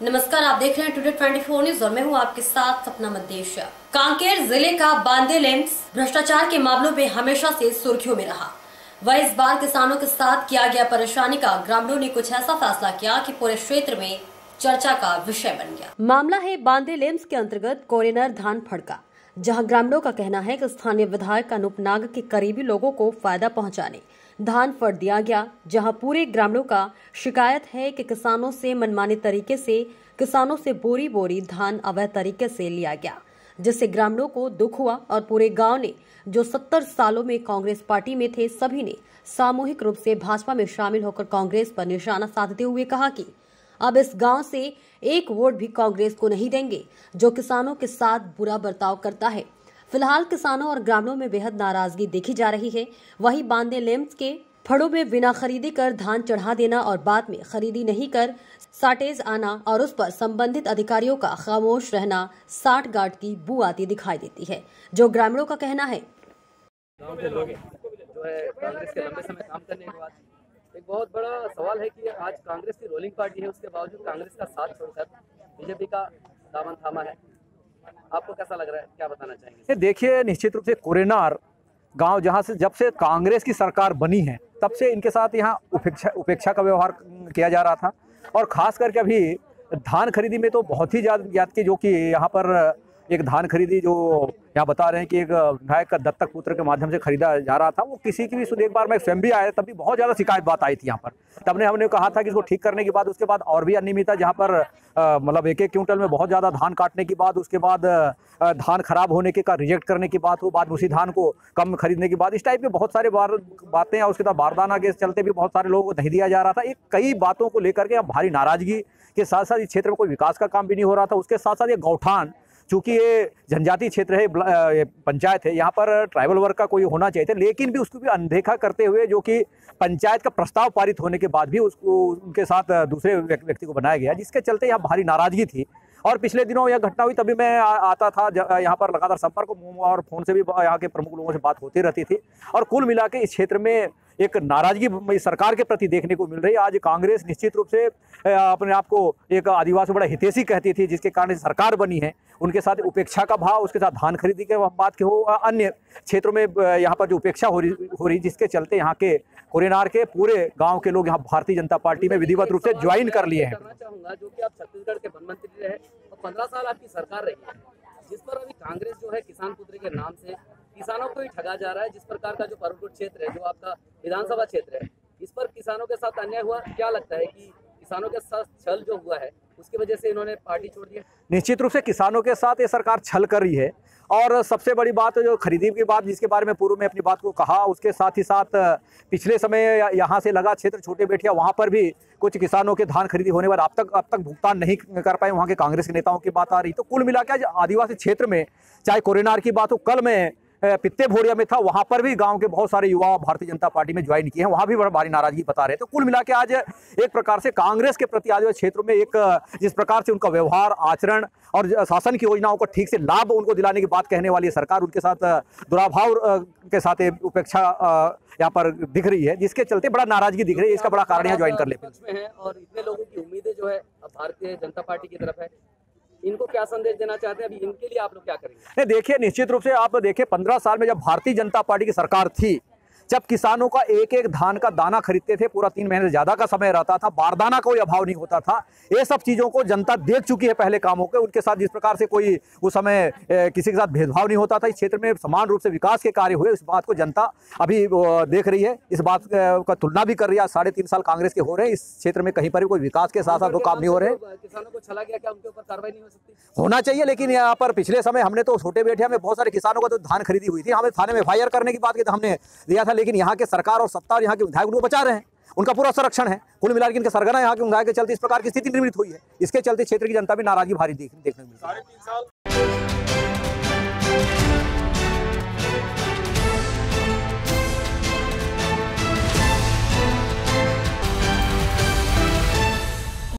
नमस्कार, आप देख रहे हैं टुडे 24 न्यूज और मैं हूं आपके साथ सपना मदेशिया। कांकेर जिले का बांदे लिम्स भ्रष्टाचार के मामलों में हमेशा से सुर्खियों में रहा। वह इस बार किसानों के साथ किया गया परेशानी का ग्रामीणों ने कुछ ऐसा फैसला किया कि पूरे क्षेत्र में चर्चा का विषय बन गया। मामला है बांदे लिम्स के अंतर्गत कोरेनर धान फड़का, जहां ग्रामीणों का कहना है कि स्थानीय विधायक अनूप नाग के करीबी लोगों को फायदा पहुंचाने धान फट दिया गया, जहां पूरे ग्रामीणों का शिकायत है कि किसानों से मनमाने तरीके से किसानों से बोरी बोरी धान अवैध तरीके से लिया गया, जिससे ग्रामीणों को दुख हुआ और पूरे गांव ने जो 70 सालों में कांग्रेस पार्टी में थे सभी ने सामूहिक रूप से भाजपा में शामिल होकर कांग्रेस पर निशाना साधते हुए कहा कि अब इस गांव से एक वोट भी कांग्रेस को नहीं देंगे जो किसानों के साथ बुरा बर्ताव करता है। फिलहाल किसानों और ग्रामीणों में बेहद नाराजगी देखी जा रही है। वहीं बांदे लिम्स के फड़ों में बिना खरीदी कर धान चढ़ा देना और बाद में खरीदी नहीं कर साटेज आना और उस पर संबंधित अधिकारियों का खामोश रहना साठ गांठ की बू आती दिखाई देती है, जो ग्रामीणों का कहना है। गांव के लोग जो है कांग्रेस के लंबे समय काम करने के बाद एक बहुत बड़ा सवाल है कि आज कांग्रेस की रोलिंग पार्टी है, उसके बावजूद कांग्रेस का साथ छोड़कर बीजेपी का दामन थामा है। आपको कैसा लग रहा है, क्या बताना चाहेंगे? देखिए, निश्चित रूप से कोरेनार गांव जहां से जब से कांग्रेस की सरकार बनी है तब से इनके साथ यहाँ उपेक्षा का व्यवहार किया जा रहा था, और खास करके अभी धान खरीदी में तो बहुत ही ज़्यादा की जो कि यहाँ पर एक धान खरीदी जो यहाँ बता रहे हैं कि एक विधायक का दत्तक पुत्र के माध्यम से खरीदा जा रहा था, वो किसी की भी सुन। एक बार मैं स्वयं भी आया, तब भी बहुत ज़्यादा शिकायत बात आई थी यहाँ पर। तब हमने कहा था कि इसको ठीक करने के बाद उसके बाद और भी अनियमितता, जहाँ पर मतलब एक क्विंटल में बहुत ज़्यादा धान काटने के बाद उसके बाद धान खराब होने के का रिजेक्ट करने की बात हो, बाद उसी धान को कम खरीदने की बात, इस टाइप के बहुत सारे बातें। और उसके बाद बारदाना के चलते भी बहुत सारे लोगों को नहीं दिया जा रहा था। एक कई बातों को लेकर के भारी नाराजगी के साथ साथ इस क्षेत्र में कोई विकास का काम भी नहीं हो रहा था। उसके साथ साथ ये गौठान, चूँकि ये जनजातीय क्षेत्र है, पंचायत है, यहाँ पर ट्राइबल वर्ग का कोई होना चाहिए था, लेकिन भी उसको भी अनदेखा करते हुए, जो कि पंचायत का प्रस्ताव पारित होने के बाद भी उसको उनके साथ दूसरे व्यक्ति को बनाया गया, जिसके चलते यहाँ भारी नाराजगी थी। और पिछले दिनों यह घटना हुई, तभी मैं आता था यहाँ पर लगातार संपर्क और फ़ोन से भी यहाँ के प्रमुख लोगों से बात होती रहती थी। और कुल मिला के इस क्षेत्र में एक नाराजगी सरकार के प्रति देखने को मिल रही है। आज कांग्रेस निश्चित रूप से अपने आप को एक आदिवासी बड़ा हितैषी कहती थी, जिसके कारण सरकार बनी है। उनके साथ उपेक्षा का भाव, उसके साथ धान खरीदी के बात के हो, अन्य क्षेत्रों में यहाँ पर जो उपेक्षा हो रही, जिसके चलते यहाँ के कोरेनार के पूरे गांव के लोग यहाँ भारतीय जनता पार्टी में विधिवत रूप से ज्वाइन कर लिए हैं। करना चाहूँगा, जो कि आप छत्तीसगढ़ के वन मंत्री रहे और 15 साल आपकी सरकार रही है, जिस पर अभी कांग्रेस जो है किसान पुत्र के नाम से किसानों को ही ठगा जा रहा है। जिस प्रकार का जो परकोट क्षेत्र है, जो आपका विधानसभा क्षेत्र है, इस पर किसानों के साथ अन्याय हुआ। क्या लगता है कि किसानों के साथ छल जो हुआ है उसकी वजह से इन्होंने पार्टी छोड़ दी? निश्चित रूप से किसानों के साथ ये सरकार छल कर रही है। और सबसे बड़ी बात जो खरीदी की बात, जिसके बारे में पूर्व में अपनी बात को कहा, उसके साथ ही साथ पिछले समय यहाँ से लगा क्षेत्र छोटे बेटिया, वहाँ पर भी कुछ किसानों के धान खरीदी होने पर अब तक भुगतान नहीं कर पाए, वहाँ के कांग्रेस के नेताओं की बात आ रही। तो कुल मिला के आदिवासी क्षेत्र में चाहे कोरेनार की बात हो, कल में पित्ते भोरिया में था, वहाँ पर भी गांव के बहुत सारे युवा भारतीय जनता पार्टी में ज्वाइन किए हैं, वहाँ भी बड़ा भारी नाराजगी बता रहे हैं। तो कुल मिला के आज एक प्रकार से कांग्रेस के प्रति आदिवासी क्षेत्रों में एक जिस प्रकार से उनका व्यवहार, आचरण और शासन की योजनाओं को ठीक से लाभ उनको दिलाने की बात कहने वाली सरकार, उनके साथ दुराभाव के साथ उपेक्षा यहाँ पर दिख रही है, जिसके चलते बड़ा नाराजगी दिख रही है। इसका बड़ा कारण यहाँ ज्वाइन कर लेते हैं। और इतने लोगों की उम्मीदें जो है भारतीय जनता पार्टी की तरफ है, इनको क्या संदेश देना चाहते हैं? अभी इनके लिए आप लोग क्या करेंगे? देखिए, निश्चित रूप से आप देखिए, 15 साल में जब भारतीय जनता पार्टी की सरकार थी, जब किसानों का एक एक धान का दाना खरीदते थे, पूरा 3 महीने से ज़्यादा का समय रहता था, बारदाना कोई अभाव नहीं होता था, ये सब चीज़ों को जनता देख चुकी है पहले कामों के। उनके साथ जिस प्रकार से कोई उस समय किसी के साथ भेदभाव नहीं होता था, इस क्षेत्र में समान रूप से विकास के कार्य हुए, इस बात को जनता अभी देख रही है। इस बात का तुलना भी कर रही है। 3.5 साल कांग्रेस के हो रहे हैं, इस क्षेत्र में कहीं पर भी कोई विकास के साथ साथ वो काम नहीं हो रहे। किसानों को छला गया, क्या उनके ऊपर कार्रवाई नहीं हो सकती? होना चाहिए, लेकिन यहाँ पर पिछले समय हमने तो छोटे बेटिया में बहुत सारे किसानों का तो धान खरीदी हुई थी, हमें थाने में FIR करने की बात की तो हमने दिया था, लेकिन यहाँ के सरकार और सत्ता और यहाँ के विधायक उनको बचा रहे हैं, उनका पूरा संरक्षण है। कुल मिलाकर इनके सरगना यहाँ के विधायक के चलते इस प्रकार की स्थिति निर्मित हुई है। इसके चलते क्षेत्र की जनता भी नाराजगी भारी देखने को मिली। 3.5 साल